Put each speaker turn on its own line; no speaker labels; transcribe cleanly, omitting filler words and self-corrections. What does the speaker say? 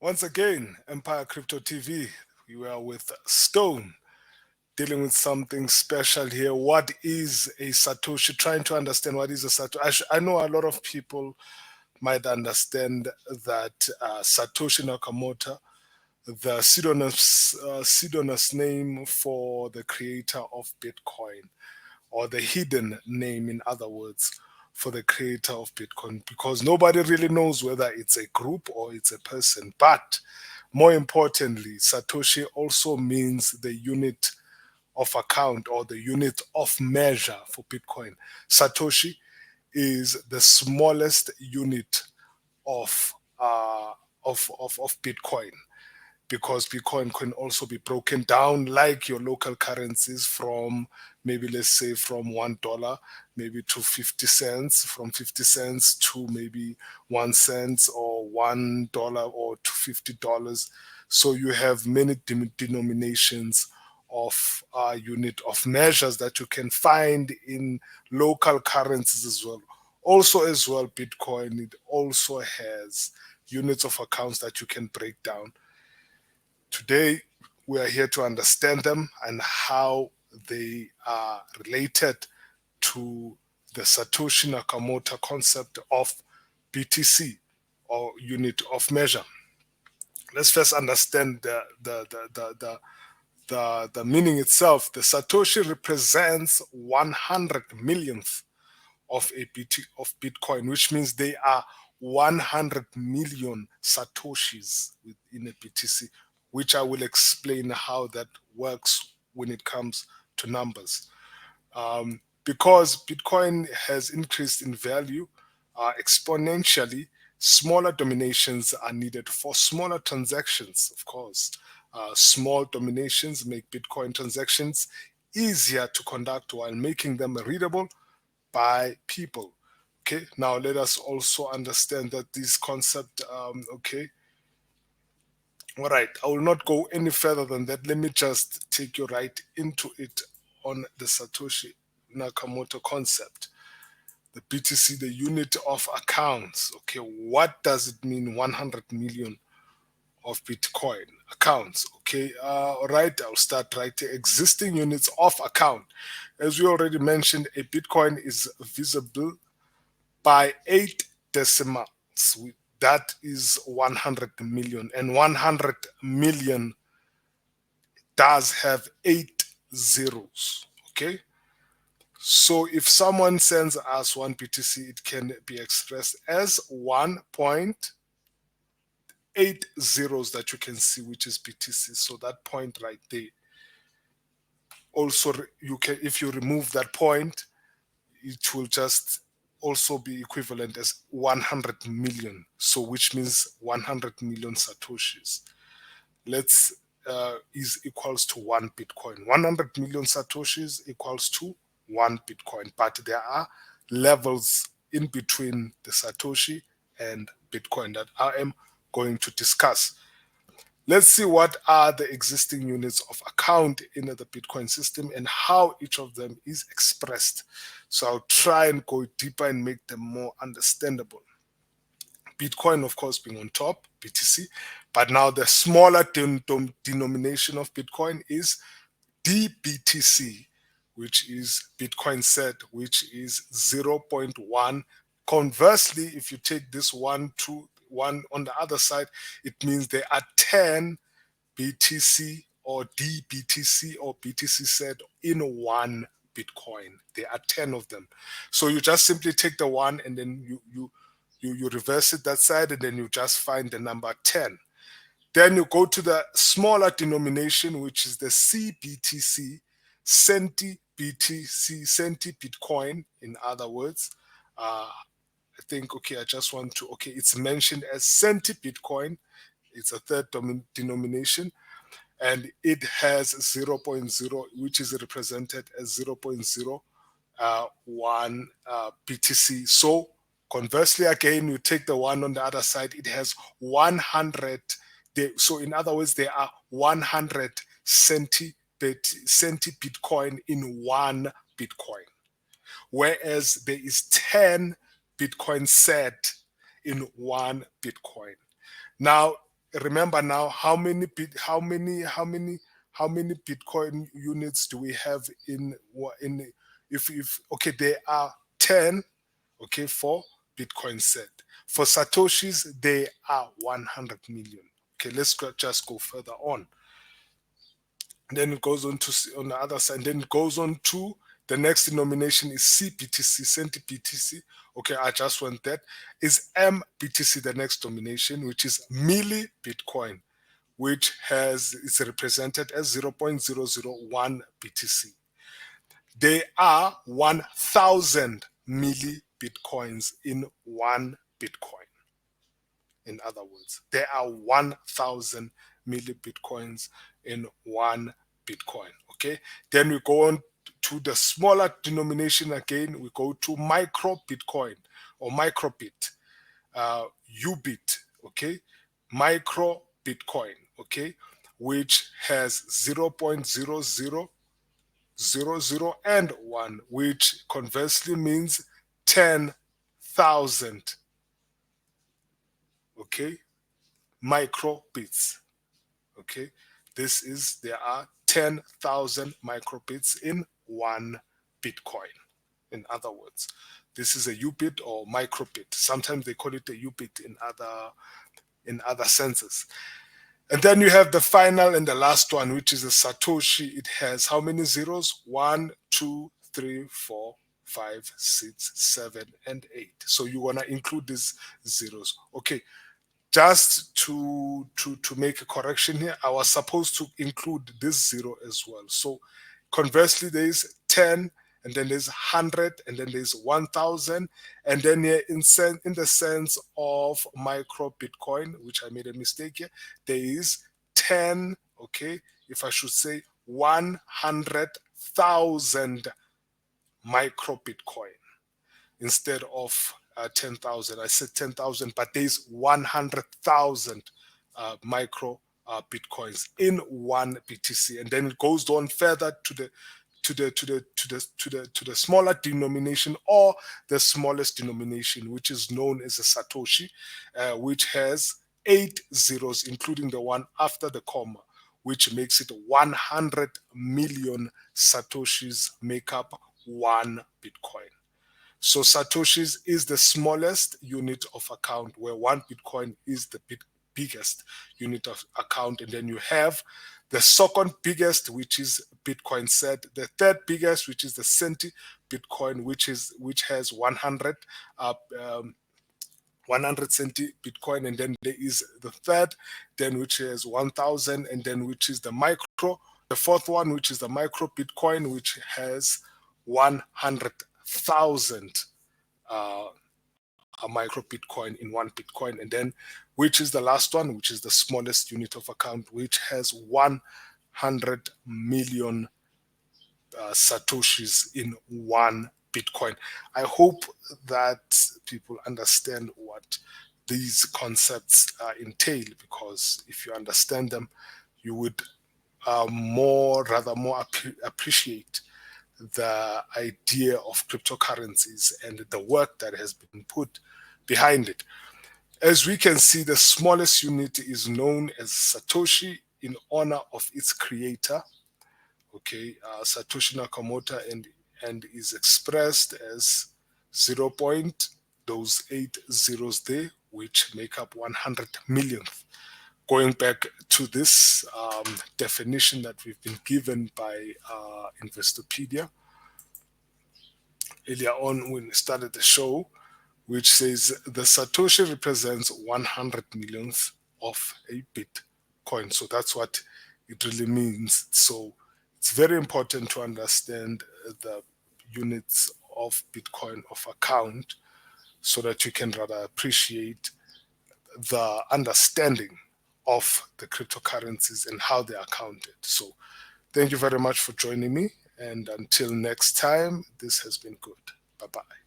Once again, Empire Crypto TV, we are with Stone, dealing with something special here. What is a Satoshi? Trying to understand what is a Satoshi. I know a lot of people might understand that Satoshi Nakamoto, the pseudonymous name for the creator of Bitcoin, or the hidden name, in other words, for the creator of Bitcoin, because nobody really knows whether it's a group or it's a person. But more importantly, Satoshi also means the unit of account or the unit of measure for Bitcoin. Satoshi is the smallest unit of of Bitcoin, because Bitcoin can also be broken down like your local currencies, from maybe, let's say, from $1 maybe to 50 cents, from 50 cents to maybe 1 cent, or $1 or to $50. So you have many denominations of unit of measures that you can find in local currencies as well. Also, as well, Bitcoin, it also has units of accounts that you can break down. Today, we are here to understand them and how they are related to the Satoshi Nakamoto concept of BTC, or unit of measure. Let's first understand the meaning itself. The Satoshi represents 100 millionth of of Bitcoin, which means they are 100 million Satoshis within a BTC, which I will explain how that works when it comes to numbers. Because Bitcoin has increased in value exponentially, smaller dominations are needed for smaller transactions, of course. Small dominations make Bitcoin transactions easier to conduct while making them readable by people. Okay, now let us also understand that this concept, okay, all right, I will not go any further than that. Let me just take you right into it on the Satoshi Nakamoto concept. The BTC, the unit of accounts. Okay, what does it mean, 100 million of Bitcoin accounts? Okay, all right, I'll start right here. Existing units of account. As we already mentioned, a Bitcoin is visible by 8 decimals. That is 100 million, and 100 million does have 8 zeros. Okay, so if someone sends us one BTC, it can be expressed as 1.8 zeros that you can see, which is BTC. So that point right there. Also, you can, if you remove that point, it will just also be equivalent as 100 million. So which means 100 million Satoshis. Let's is equals to one Bitcoin. 100 million Satoshis equals to one Bitcoin. But there are levels in between the Satoshi and Bitcoin that I am going to discuss. Let's see what are the existing units of account in the Bitcoin system and how each of them is expressed. So I'll try and go deeper and make them more understandable. Bitcoin, of course, being on top, BTC, but now the smaller denomination of Bitcoin is DBTC, which is Bitcoin said, which is zero point 0.1. Conversely, if you take this 1 to 1 on the other side, it means there are 10 BTC or DBTC or BTC said in one Bitcoin. There are 10 of them. So you just simply take the one and then you reverse it that side, and then you just find the number 10. Then you go to the smaller denomination, which is the CBTC, Centi BTC, Centi Bitcoin, in other words. I think, okay, I just want to, okay, it's mentioned as Centi Bitcoin. It's a third denomination, and it has zero point 0.0, which is represented as 0.01 BTC. So conversely, again, you take the one on the other side, it has 100. So in other words, there are 100 centi Bitcoin in one Bitcoin, whereas there is 10 Bitcoin set in one Bitcoin. Now, remember now how many Bitcoin units do we have in if okay, there are 10, okay, for Bitcoin set. For Satoshis, they are 100 million. Okay, let's just go further on. And then it goes on to on the other side. And then it goes on to the next denomination is CBTC, centi BTC. Okay, I just want that. Is MBTC the next denomination, which is milli Bitcoin, which is represented as 0.001 BTC. They are 1,000 milli Bitcoins in one Bitcoin. In other words, there are 1,000 milli Bitcoins in one Bitcoin. Okay. Then we go on to the smaller denomination again. We go to micro Bitcoin or microbit, Ubit. Okay. Micro Bitcoin. Okay. Which has 0.0000 and 1, which conversely means 10,000. Okay. Microbits. Okay, there are 10,000 microbits in one Bitcoin. In other words, this is a Ubit or microbit. Sometimes they call it a Ubit in other senses. And then you have the final and the last one, which is a Satoshi. It has how many zeros? 1, 2, 3, 4, 5, 6, 7, and 8. So you want to include these zeros. Okay, just to make a correction here, I was supposed to include this 0 as well. So conversely, there is 10, and then there's 100, and then there's 1,000, and then here in the sense of micro Bitcoin, which I made a mistake here, there is 10. Okay, if I should say 100,000 micro Bitcoin instead of 10,000. I said 10,000, but there's 100,000 micro Bitcoins in one BTC, and then it goes on further to the smaller denomination or the smallest denomination, which is known as a Satoshi, which has 8 zeros, including the one after the comma, which makes it 100 million Satoshis make up one Bitcoin. So Satoshis is the smallest unit of account, where one Bitcoin is the biggest unit of account. And then you have the second biggest, which is Bitcoin set, the third biggest, which is the centi Bitcoin, which has 100 centi Bitcoin, and then there is the third, then which is 1,000, and then which is the fourth one, which is the micro Bitcoin, which has 100,000 a micro Bitcoin in one Bitcoin, and then which is the last one, which is the smallest unit of account, which has 100 million Satoshis in one Bitcoin. I hope that people understand what these concepts entail, because if you understand them, you would more appreciate the idea of cryptocurrencies and the work that has been put behind it. As we can see, the smallest unit is known as Satoshi in honor of its creator, okay, Satoshi Nakamoto, and is expressed as 0. Those 8 zeros there, which make up 100 millionth. Going back to this definition that we've been given by Investopedia earlier on when we started the show, which says the Satoshi represents 100 millionth of a Bitcoin. So that's what it really means. So it's very important to understand the units of Bitcoin of account, so that you can rather appreciate the understanding of the cryptocurrencies and how they are counted. So thank you very much for joining me. And until next time, this has been good. Bye-bye.